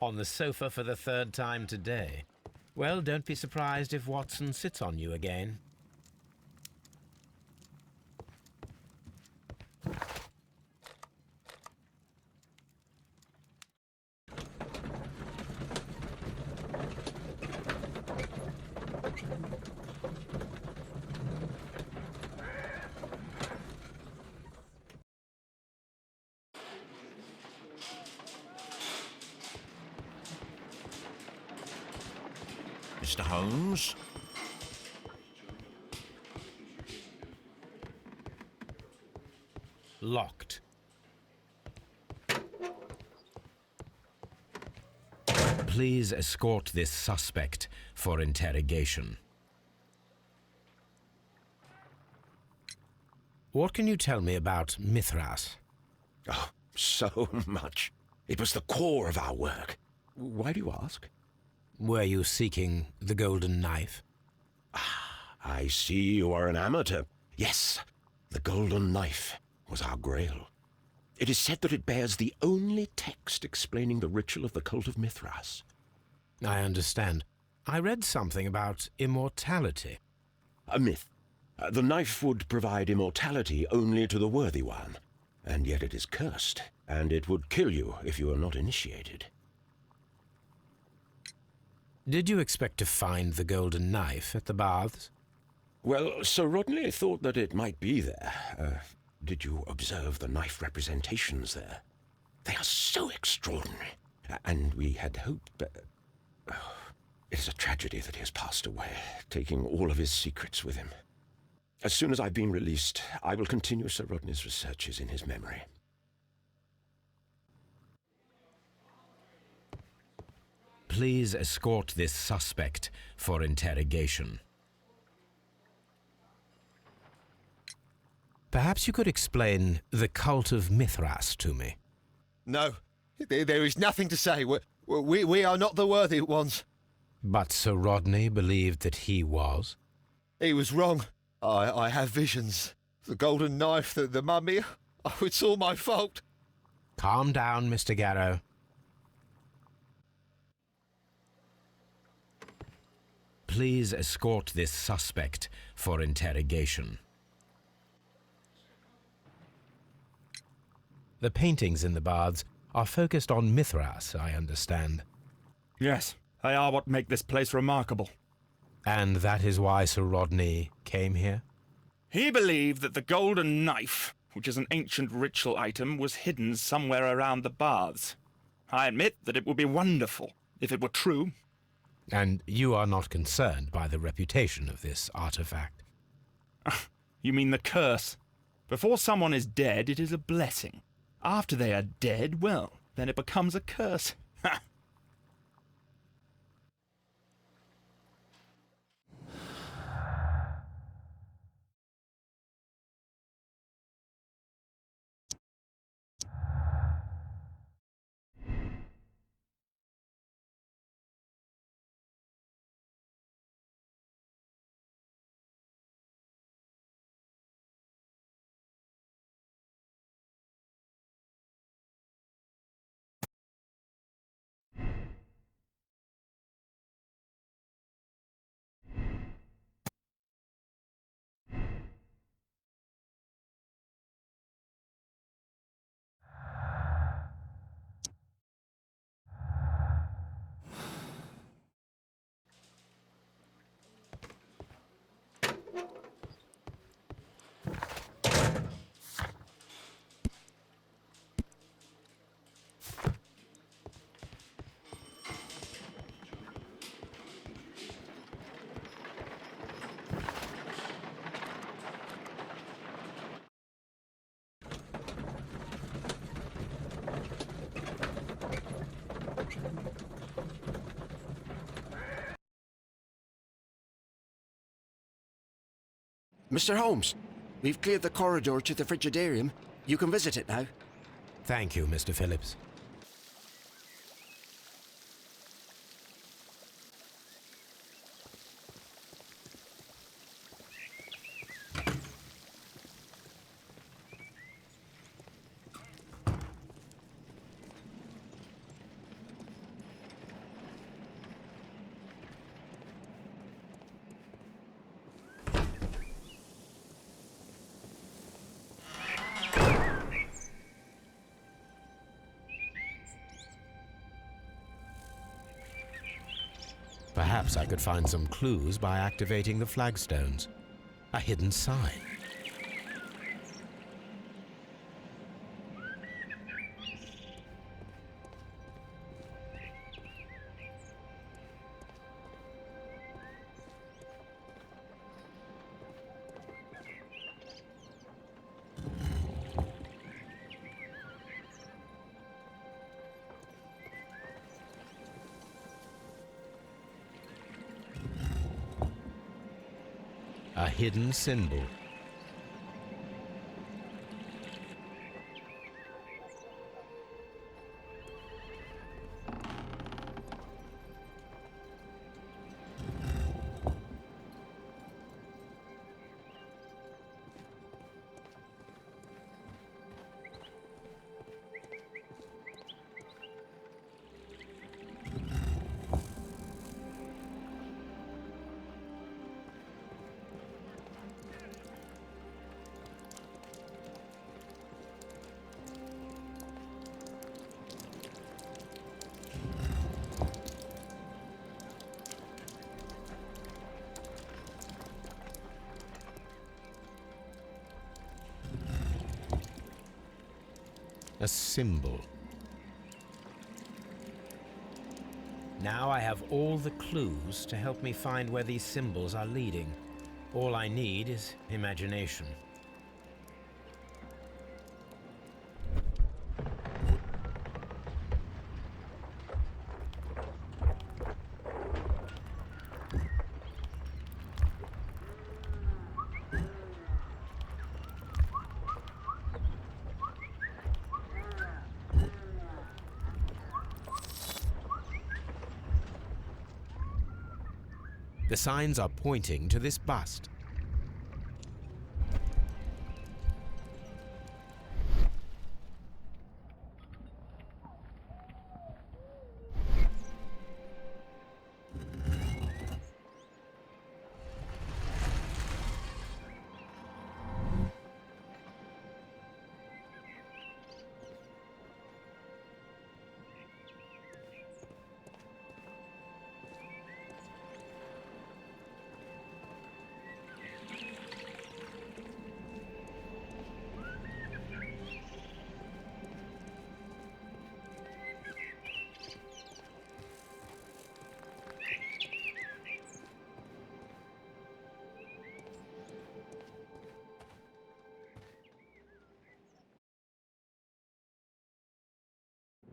On the sofa for the third time today. Well, don't be surprised if Watson sits on you again. Mr. Holmes? Locked. Please escort this suspect for interrogation. What can you tell me about Mithras? Oh, so much. It was the core of our work. Why do you ask? Were you seeking the golden knife? I see you are an amateur. Yes, the golden knife was our grail. It is said that it bears the only text explaining the ritual of the cult of Mithras. I understand. I read something about immortality. A myth. The knife would provide immortality only to the worthy one, and yet it is cursed, and it would kill you if you are not initiated. Did you expect to find the golden knife at the baths? Well, Sir Rodney thought that it might be there. Did you observe the knife representations there? They are so extraordinary, and we had hoped... it is a tragedy that he has passed away, taking all of his secrets with him. As soon as I've been released, I will continue Sir Rodney's researches in his memory. Please escort this suspect for interrogation. Perhaps you could explain the cult of Mithras to me. No, there is nothing to say. We are not the worthy ones. But Sir Rodney believed that he was. He was wrong. I have visions. The golden knife, the mummy. Oh, it's all my fault. Calm down, Mr. Garrow. Please escort this suspect for interrogation. The paintings in the baths are focused on Mithras, I understand. Yes, they are what make this place remarkable. And that is why Sir Rodney came here? He believed that the golden knife, which is an ancient ritual item, was hidden somewhere around the baths. I admit that it would be wonderful if it were true. And you are not concerned by the reputation of this artifact? You mean the curse? Before someone is dead, it is a blessing. After they are dead, well, then it becomes a curse. Ha! Mr. Holmes, we've cleared the corridor to the frigidarium. You can visit it now. Thank you, Mr. Phillips. Perhaps I could find some clues by activating the flagstones. A hidden sign. A hidden symbol. A symbol. Now I have all the clues to help me find where these symbols are leading. All I need is imagination. The signs are pointing to this bust.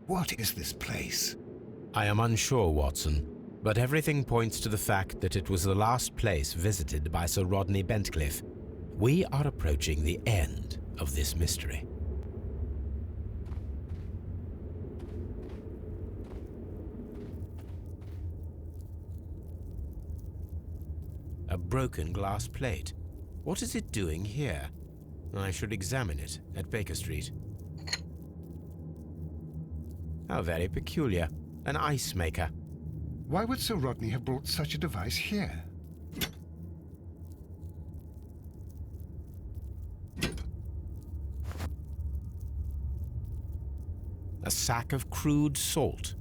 What is this place? I am unsure, Watson, but everything points to the fact that it was the last place visited by Sir Rodney Bentcliffe. We are approaching the end of this mystery. A broken glass plate. What is it doing here? I should examine it at Baker Street. How very peculiar. An ice maker. Why would Sir Rodney have brought such a device here? A sack of crude salt.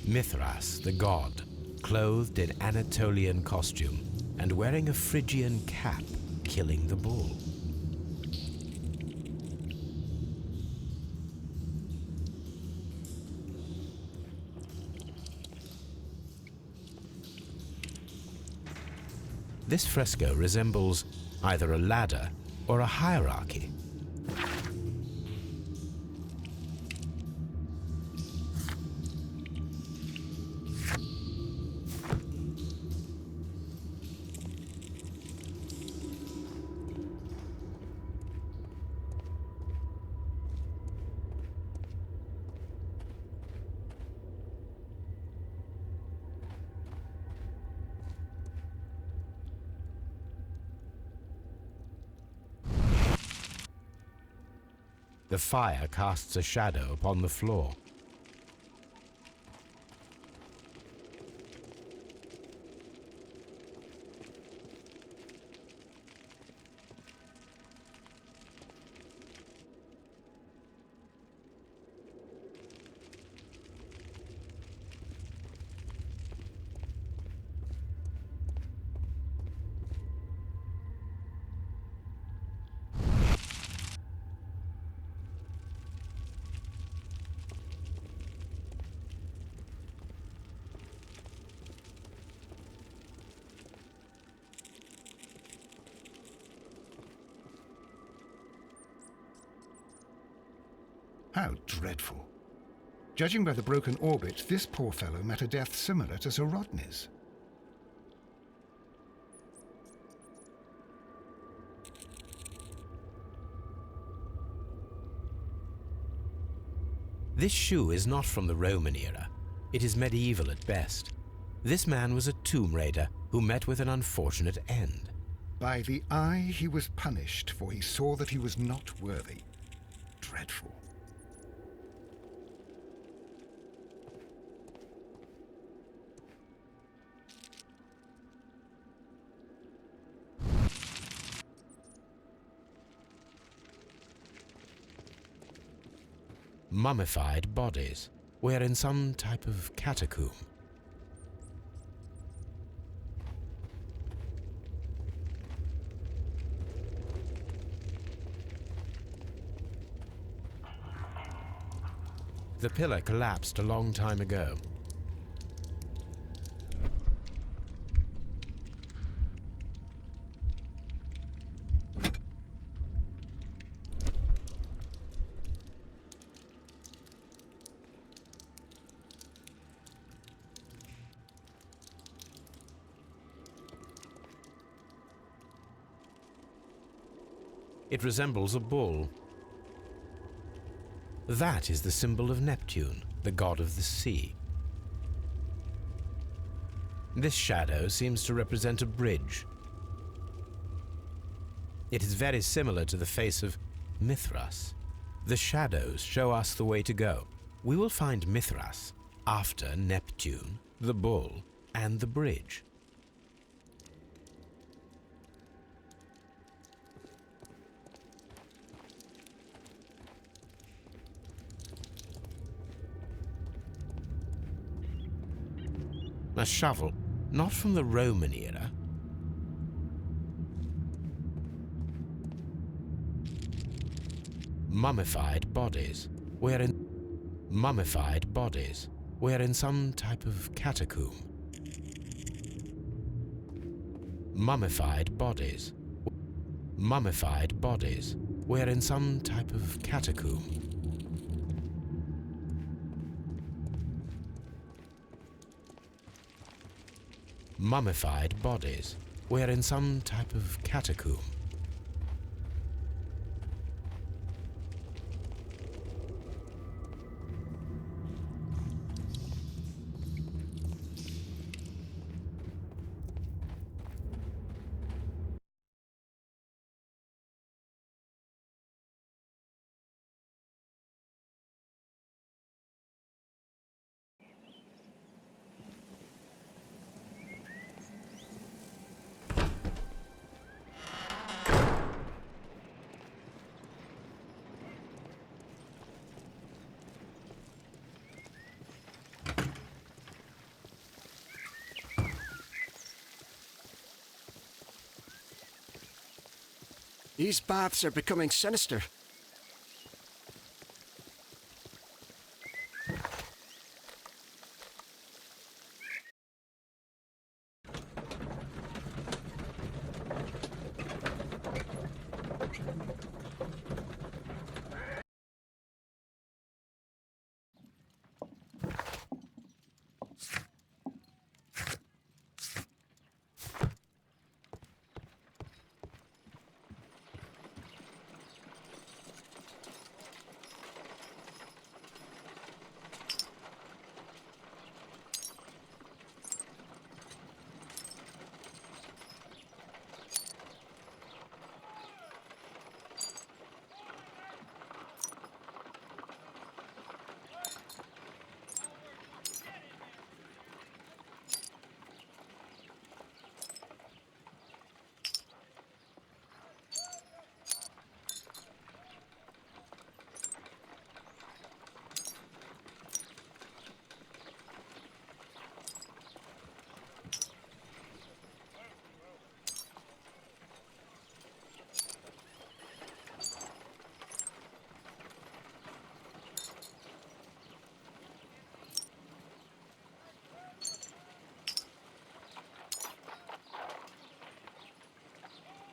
Mithras, the god, clothed in Anatolian costume and wearing a Phrygian cap, killing the bull. This fresco resembles either a ladder or a hierarchy. The fire casts a shadow upon the floor. How dreadful. Judging by the broken orbit, this poor fellow met a death similar to Sir Rodney's. This shoe is not from the Roman era. It is medieval at best. This man was a tomb raider who met with an unfortunate end. By the eye he was punished, for he saw that he was not worthy. Dreadful. Mummified bodies. We're in some type of catacomb. The pillar collapsed a long time ago. It resembles a bull. That is the symbol of Neptune, the god of the sea. This shadow seems to represent a bridge. It is very similar to the face of Mithras. The shadows show us the way to go. We will find Mithras after Neptune, the bull, and the bridge. A shovel, not from the Roman era. Mummified bodies. We're in some type of catacomb. Mummified bodies. We're in some type of catacomb. Mummified bodies. We're in some type of catacomb. These baths are becoming sinister.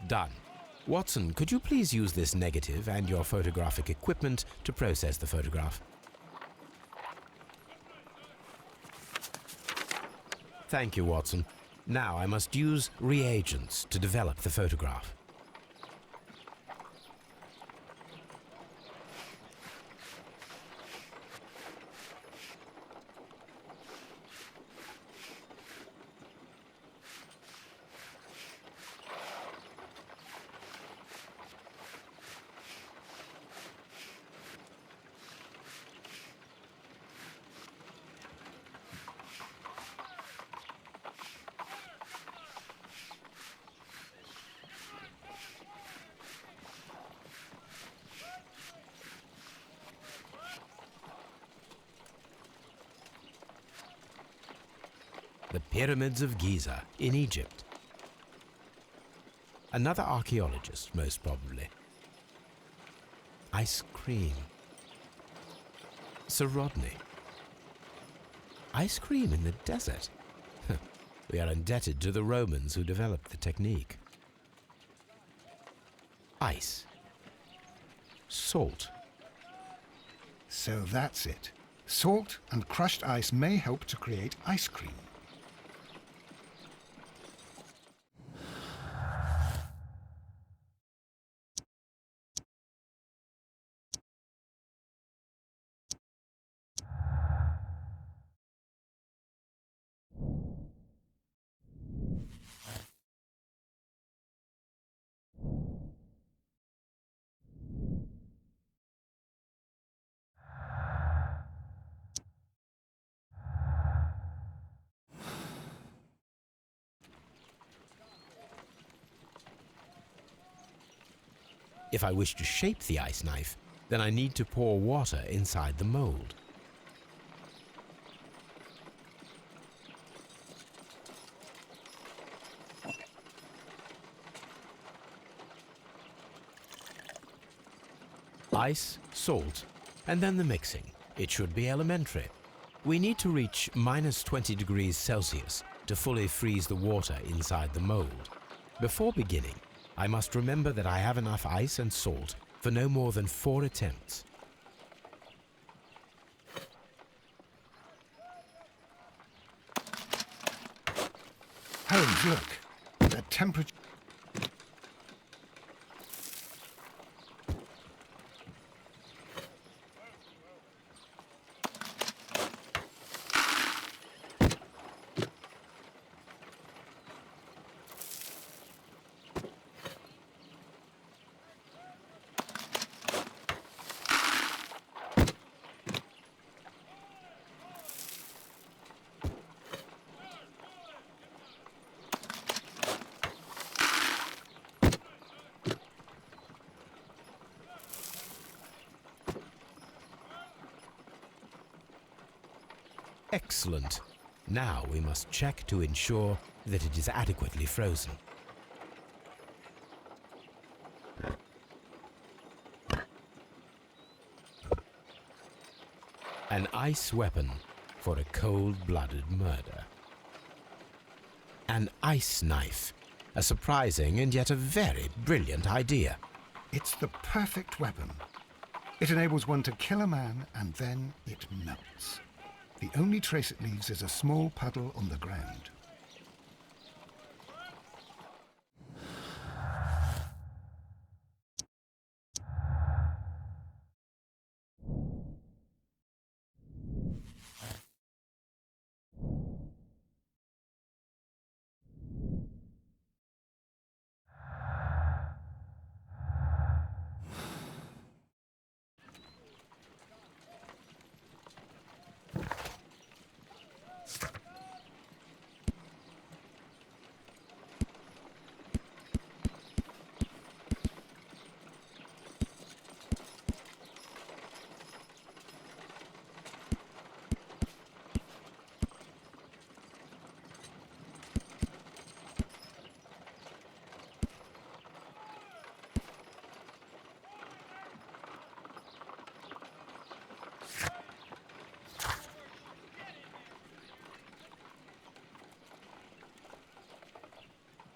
Done. Watson, could you please use this negative and your photographic equipment to process the photograph? Thank you, Watson. Now I must use reagents to develop the photograph. The Pyramids of Giza in Egypt. Another archaeologist, most probably. Ice cream. Sir Rodney. Ice cream in the desert. We are indebted to the Romans who developed the technique. Ice. Salt. So that's it. Salt and crushed ice may help to create ice cream. If I wish to shape the ice knife, then I need to pour water inside the mold. Ice, salt, and then the mixing. It should be elementary. We need to reach -20 degrees Celsius to fully freeze the water inside the mold. Before beginning, I must remember that I have enough ice and salt for no more than 4 attempts. Holmes, look. The temperature... Excellent. Now we must check to ensure that it is adequately frozen. An ice weapon for a cold-blooded murder. An ice knife. A surprising and yet a very brilliant idea. It's the perfect weapon. It enables one to kill a man and then it melts. The only trace it leaves is a small puddle on the ground.